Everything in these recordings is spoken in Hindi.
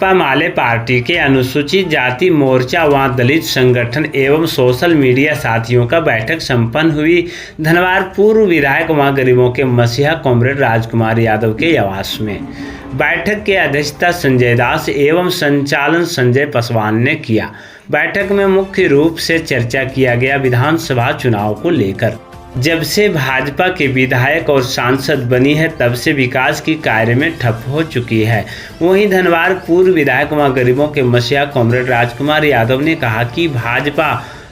भाकपा माले पार्टी के अनुसूचित जाति मोर्चा व दलित संगठन एवं सोशल मीडिया साथियों का बैठक संपन्न हुई। धनवार पूर्व विधायक व गरीबों के मसीहा कॉमरेड राजकुमार यादव के आवास में बैठक की अध्यक्षता संजय दास एवं संचालन संजय पासवान ने किया। बैठक में मुख्य रूप से चर्चा किया गया विधानसभा चुनाव को लेकर। जब से भाजपा के विधायक और सांसद बनी है तब से विकास की कार्य में ठप हो चुकी है। वहीं धनवार पूर्व विधायक व गरीबों के मसीहा कॉमरेड राजकुमार यादव ने कहा कि भाजपा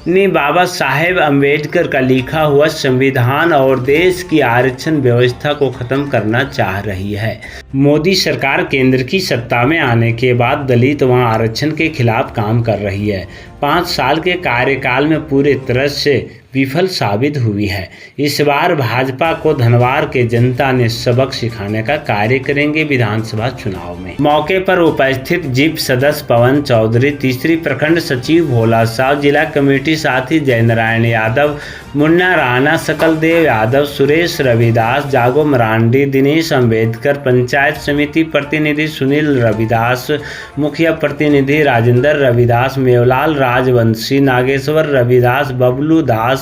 ने बाबा साहेब अम्बेडकर का लिखा हुआ संविधान और देश की आरक्षण व्यवस्था को खत्म करना चाह रही है। मोदी सरकार केंद्र की सत्ता में आने के बाद दलित व आरक्षण के खिलाफ काम कर रही है। 5 साल के कार्यकाल में पूरी तरह से विफल साबित हुई है। इस बार भाजपा को धनवार के जनता ने सबक सिखाने का कार्य करेंगे। विधानसभा चुनाव में मौके पर उपस्थित जिप सदस्य पवन चौधरी, तीसरी प्रखंड सचिव भोला साहब, जिला कमेटी साथी जय नारायण यादव, मुन्ना राणा, सकलदेव यादव, सुरेश रविदास, जागो मरांडी, दिनेश अम्बेडकर, पंचायत समिति प्रतिनिधि सुनील रविदास, मुखिया प्रतिनिधि राजेंद्र रविदास, मेवलाल राजवंशी, नागेश्वर रविदास, बबलू दास,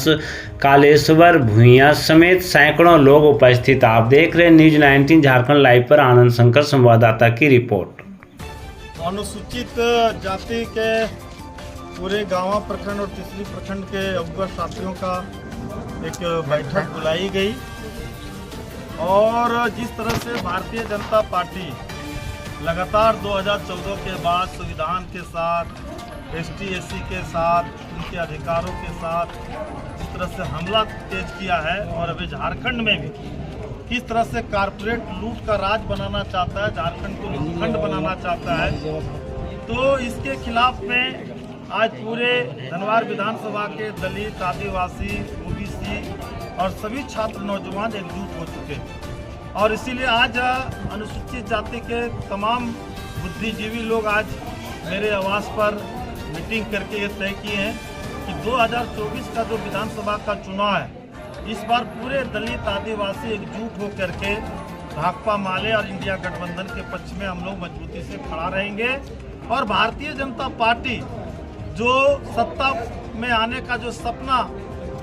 कालेश्वर भुइया समेत सैकड़ों लोग उपस्थित। आप देख रहे हैं न्यूज 19 झारखंड लाइव पर आनंद शंकर संवाददाता की रिपोर्ट। अनुसूचित जाति के पूरे गांव प्रखंड और तीसरी प्रखंड के अव्वल साथियों का एक बैठक बुलाई गई और जिस तरह से भारतीय जनता पार्टी लगातार 2014 के बाद संविधान के साथ, ST/SC के साथ, उनके अधिकारों के साथ जिस तरह से हमला तेज किया है और अभी झारखंड में भी किस तरह से कारपोरेट लूट का राज बनाना चाहता है, झारखंड को लूटखंड बनाना चाहता है, तो इसके खिलाफ में आज पूरे धनवार विधानसभा के दलित, आदिवासी, OBC और सभी छात्र नौजवान एकजुट हो चुके हैं। और इसीलिए आज अनुसूचित जाति के तमाम बुद्धिजीवी लोग आज मेरे आवास पर मीटिंग करके ये तय किए हैं कि 2024 का जो विधानसभा का चुनाव है, इस बार पूरे दलित, आदिवासी एकजुट होकर के भाकपा माले और इंडिया गठबंधन के पक्ष में हम लोग मजबूती से खड़ा रहेंगे। और भारतीय जनता पार्टी जो सत्ता में आने का जो सपना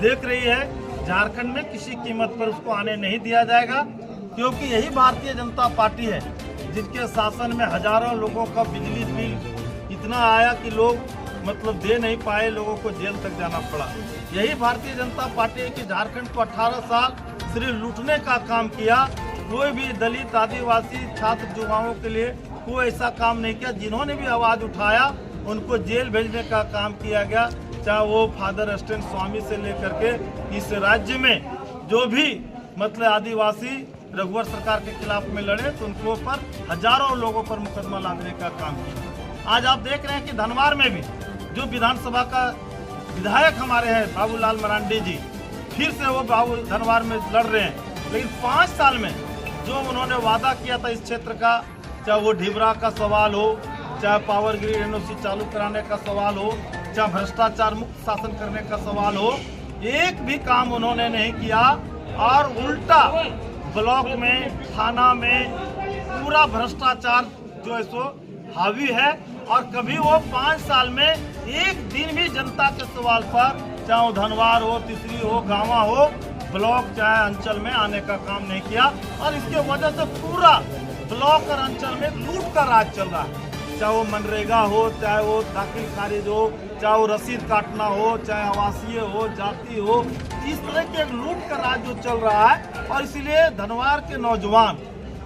देख रही है, झारखंड में किसी कीमत पर उसको आने नहीं दिया जाएगा, क्योंकि यही भारतीय जनता पार्टी है जिनके शासन में हजारों लोगों का बिजली बिल इतना आया कि लोग मतलब दे नहीं पाए, लोगों को जेल तक जाना पड़ा। यही भारतीय जनता पार्टी है कि झारखंड को 18 साल सिर्फ लूटने का काम किया। कोई भी दलित, आदिवासी, छात्र, युवाओं के लिए कोई ऐसा काम नहीं किया। जिन्होंने भी आवाज़ उठाया उनको जेल भेजने का काम किया गया, चाहे वो फादर स्टैन स्वामी से लेकर के इस राज्य में जो भी मतलब आदिवासी रघुवर सरकार के खिलाफ में लड़े तो उनको पर हजारों लोगों पर मुकदमा लादने का काम किया। आज आप देख रहे हैं कि धनवार में भी जो विधानसभा का विधायक हमारे हैं बाबूलाल मरांडी जी, फिर से वो धनवार में लड़ रहे हैं। लेकिन 5 साल में जो उन्होंने वादा किया था इस क्षेत्र का, चाहे वो ढिबरा का सवाल हो, चाहे पावर ग्रिड NOC चालू कराने का सवाल हो, चाहे भ्रष्टाचार मुक्त शासन करने का सवाल हो, एक भी काम उन्होंने नहीं किया। और उल्टा ब्लॉक में, थाना में पूरा भ्रष्टाचार जो है सो हावी है। और कभी वो 5 साल में एक दिन भी जनता के सवाल पर, चाहे वो धनवार हो, तीसरी हो, गांवा हो, ब्लॉक चाहे अंचल में आने का काम नहीं किया। और इसके वजह से पूरा ब्लॉक और अंचल में लूट का राज चल रहा है। चाहे वो मनरेगा हो, चाहे वो दाखिल खारिज हो, चाहे वो रसीद काटना हो, चाहे आवासीय हो, जाति हो, इस तरह के एक लूट का राज जो चल रहा है। और इसीलिए धनवार के नौजवान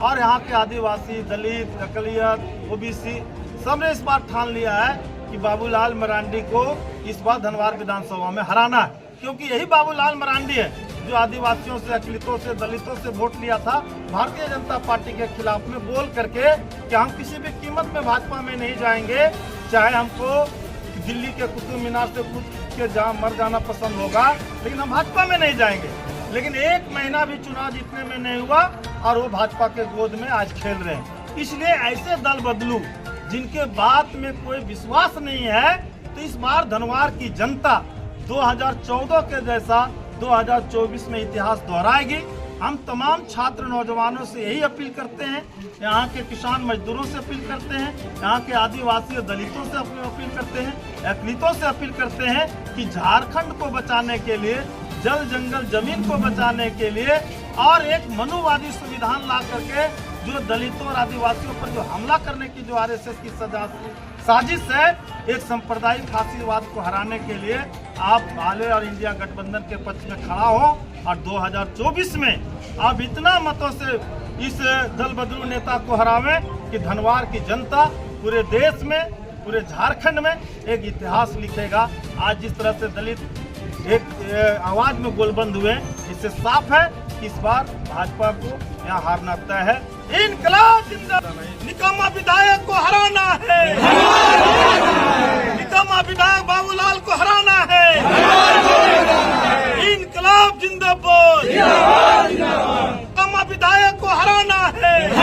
और यहाँ के आदिवासी, दलित, अकलियत, OBC सबने इस बार ठान लिया है कि बाबूलाल मरांडी को इस बार धनवार विधानसभा में हराना है। क्योंकि यही बाबूलाल मरांडी है जो आदिवासियों से, अकलितों से, दलितों से वोट लिया था भारतीय जनता पार्टी के खिलाफ में, बोल करके कि हम किसी भी कीमत में भाजपा में नहीं जाएंगे, चाहे हमको दिल्ली के कुतुब मीनार से कूद के मर जाना पसंद होगा, लेकिन हम भाजपा में नहीं जाएंगे। लेकिन 1 महीना भी चुनाव जीतने में नहीं हुआ और वो भाजपा के गोद में आज खेल रहे हैं। इसलिए ऐसे दल बदलू जिनके बात में कोई विश्वास नहीं है, तो इस बार धनवार की जनता 2014 के जैसा 2024 में इतिहास दोहराएगी। हम तमाम छात्र नौजवानों से यही अपील करते हैं, यहाँ के किसान मजदूरों से अपील करते हैं, यहाँ के आदिवासी और दलितों से अपील करते हैं, अकलितों से अपील करते हैं कि झारखंड को बचाने के लिए, जल जंगल जमीन को बचाने के लिए और एक मनुवादी संविधान ला करके जो दलितों और आदिवासियों पर जो हमला करने की जो आरएसएस की साजिश है, एक सांप्रदायिक फासीवाद को हराने के लिए आप भाले और इंडिया गठबंधन के पक्ष में खड़ा हो और 2024 में आप इतना मतों से इस दल बदलू नेता को हरावें कि धनवार की जनता पूरे देश में, पूरे झारखंड में एक इतिहास लिखेगा। आज जिस तरह से दलित एक आवाज में गोलबंद हुए, इससे साफ है कि इस बार भाजपा को यहाँ हारना तय है। इनकलाब जिंदाबाद। निकम्मा विधायक को हराना है, निकम्मा विधायक बाबूलाल को हराना है। इनकलाब जिंदाबाद। निकम्मा विधायक को हराना है।